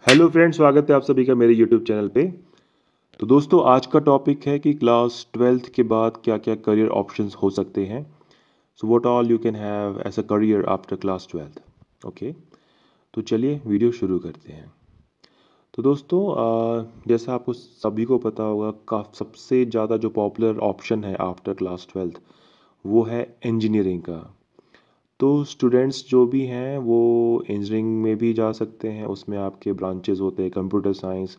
Hello friends, स्वागत है आप सभी का मेरे यूट्यूब चैनल पे। तो दोस्तों, आज का टॉपिक है कि क्लास ट्वेल्थ के बाद क्या क्या करियर ऑप्शंस हो सकते हैं। So what all you can have as a career after class twelfth. Okay, तो चलिए वीडियो शुरू करते हैं। तो दोस्तों, जैसा आपको सभी को पता होगा, का सबसे ज़्यादा जो पॉपुलर ऑप्शन है आफ्टर क्लास ट्वेल्थ वो है इंजीनियरिंग का। तो स्टूडेंट्स जो भी हैं वो इंजीनियरिंग में भी जा सकते हैं। उसमें आपके ब्रांचेस होते हैं computer science,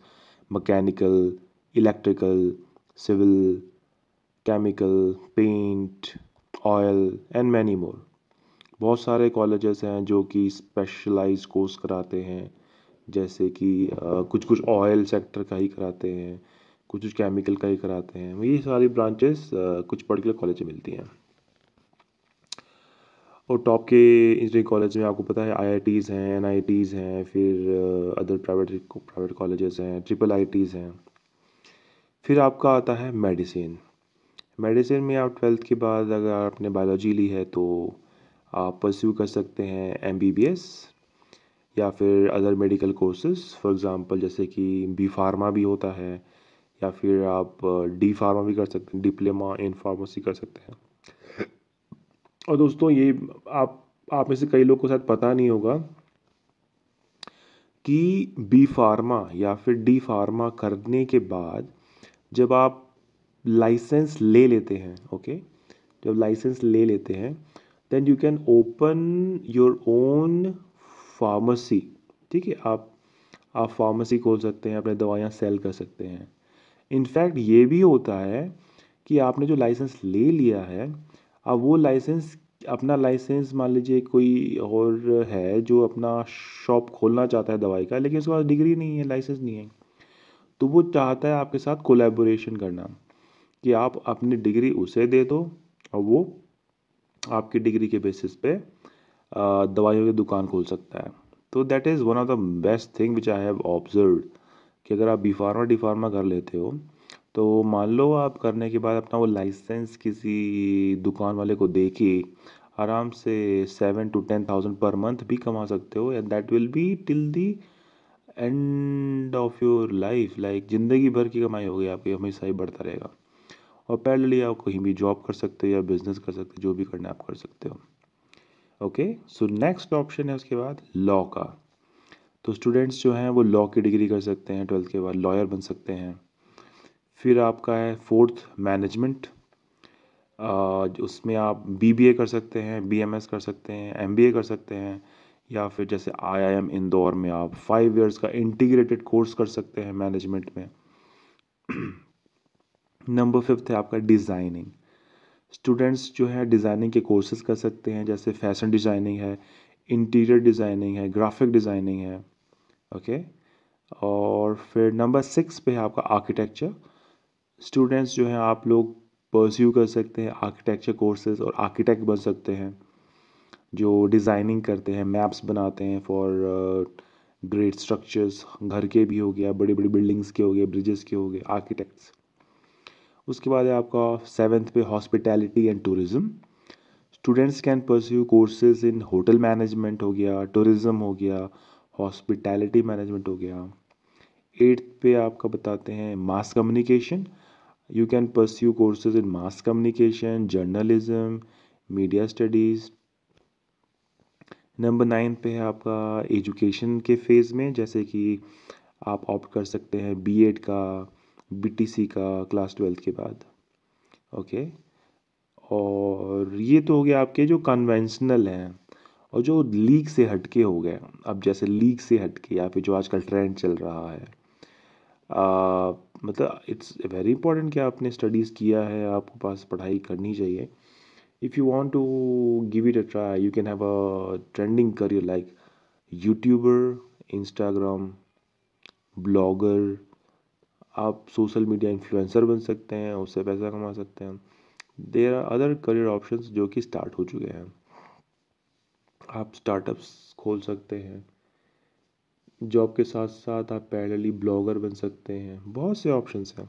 mechanical, electrical, civil, chemical, paint, oil and many more. बहुत सारे कॉलेजेस हैं जो कि स्पेशलाइज कोर्स कराते हैं, जैसे कि कुछ कुछ ऑयल सेक्टर का ही कराते हैं, कुछ कुछ केमिकल का ही कराते हैं। ये सारी ब्रांचेस कुछ पर्टिकुलर कॉलेज में मिलती हैं। और टॉप के इंजीनियरिंग कॉलेज में आपको पता है आईआईटीज़ हैं, एनआईटीज़ हैं, फिर अदर प्राइवेट प्राइवेट कॉलेजेस हैं, ट्रिपल आईटीज़ हैं। फिर आपका आता है मेडिसिन। मेडिसिन में आप ट्वेल्थ के बाद अगर आपने बायोलॉजी ली है तो आप परस्यू कर सकते हैं एमबीबीएस या फिर other medical courses. For example जैसे कि बी फार्मा भी होता है, या फिर आप डी फार्मा भी कर सकते हैं, डिप्लोमा इन फार्मेसी कर सकते हैं। और दोस्तों, ये आप में से कई लोग को शायद पता नहीं होगा कि बी फार्मा या फिर डी फार्मा करने के बाद जब आप लाइसेंस ले लेते हैं, ओके, जब लाइसेंस ले लेते हैं then you can open your own pharmacy. ठीक है, आप फार्मेसी खोल सकते हैं, अपने दवाइयाँ सेल कर सकते हैं। इनफैक्ट ये भी होता है कि आपने जो लाइसेंस ले लिया है, अब वो लाइसेंस, अपना लाइसेंस मान लीजिए कोई और है जो अपना शॉप खोलना चाहता है दवाई का, लेकिन उसके पास डिग्री नहीं है, लाइसेंस नहीं है, तो वो चाहता है आपके साथ कोलैबोरेशन करना, कि आप अपनी डिग्री उसे दे दो और वो आपकी डिग्री के बेसिस पे दवाइयों की दुकान खोल सकता है। तो that is one of the best thing which I have observe, कि अगर आप बी फार्मा डी फार्मा कर लेते हो तो मान लो आप करने के बाद अपना वो लाइसेंस किसी दुकान वाले को दे के आराम से 7 to 10,000 पर मंथ भी कमा सकते हो, and that will be till the end of your life. Like ज़िंदगी भर की कमाई होगी आपकी, हमेशा ही बढ़ता रहेगा। और पैरेलली आप कहीं भी जॉब कर सकते हो या बिजनेस कर सकते हो, जो भी करना है आप कर सकते हो। ओके, सो नेक्स्ट ऑप्शन है उसके बाद लॉ का। तो स्टूडेंट्स जो हैं वो लॉ की डिग्री कर सकते हैं, ट्वेल्थ के बाद लॉयर बन सकते हैं। फिर आपका है फोर्थ मैनेजमेंट। उसमें आप बीबीए कर सकते हैं, बीएमएस कर सकते हैं, एमबीए कर सकते हैं, या फिर जैसे आईआईएम इंदौर में आप 5 इयर्स का इंटीग्रेटेड कोर्स कर सकते हैं मैनेजमेंट में। नंबर फिफ्थ है आपका डिज़ाइनिंग। स्टूडेंट्स जो है डिज़ाइनिंग के कोर्सेज कर सकते हैं, जैसे फैशन डिज़ाइनिंग है, इंटीरियर डिज़ाइनिंग है, ग्राफिक डिज़ाइनिंग है। ओके, और फिर नंबर सिक्स पे है आपका आर्किटेक्चर। स्टूडेंट्स जो हैं आप लोग परस्यू कर सकते हैं आर्किटेक्चर कोर्सेज और आर्किटेक्ट बन सकते हैं, जो डिज़ाइनिंग करते हैं, मैप्स बनाते हैं फॉर ग्रेट स्ट्रक्चर्स, घर के भी हो गया, बड़ी बड़ी बिल्डिंग्स के हो गए, ब्रिजेस के हो गए, आर्किटेक्ट्स। उसके बाद है आपका सेवेंथ पे hospitality and tourism. Students can pursue courses in hotel management हो गया, टूरिज्म हो गया, हॉस्पिटैलिटी मैनेजमेंट हो गया। एट्थ पे आपका बताते हैं mass communication. You can pursue courses in mass communication, journalism, media studies. Number nine पे है आपका एजुकेशन के फेज़ में, जैसे कि आप ऑप्ट कर सकते हैं बीएड का, बीटीसी का क्लास ट्वेल्थ के बाद। ओके, और ये तो हो गया आपके जो कन्वेंशनल हैं, और जो लीग से हटके हो गए। अब जैसे लीग से हटके या फिर जो आजकल ट्रेंड चल रहा है, मतलब इट्स वेरी इंपॉर्टेंट कि आपने स्टडीज़ किया है, आपके पास पढ़ाई करनी चाहिए। If you want to give it a try you can have a trending career like YouTuber, Instagram, blogger. आप सोशल मीडिया इन्फ्लुएंसर बन सकते हैं, उससे पैसा कमा सकते हैं। There are other career options जो कि स्टार्ट हो चुके हैं। आप स्टार्टअप्स खोल सकते हैं, जॉब के साथ साथ आप पैरेलली ब्लॉगर बन सकते हैं, बहुत से ऑप्शंस हैं।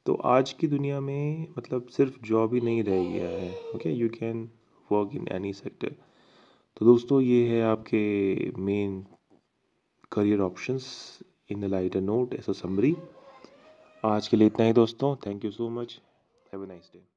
तो आज की दुनिया में मतलब सिर्फ जॉब ही नहीं रह गया है। Okay, you can work in any sector. तो दोस्तों, ये है आपके main career options in the lighter note as a summary. आज के लिए इतना ही दोस्तों, thank you so much, have a nice day.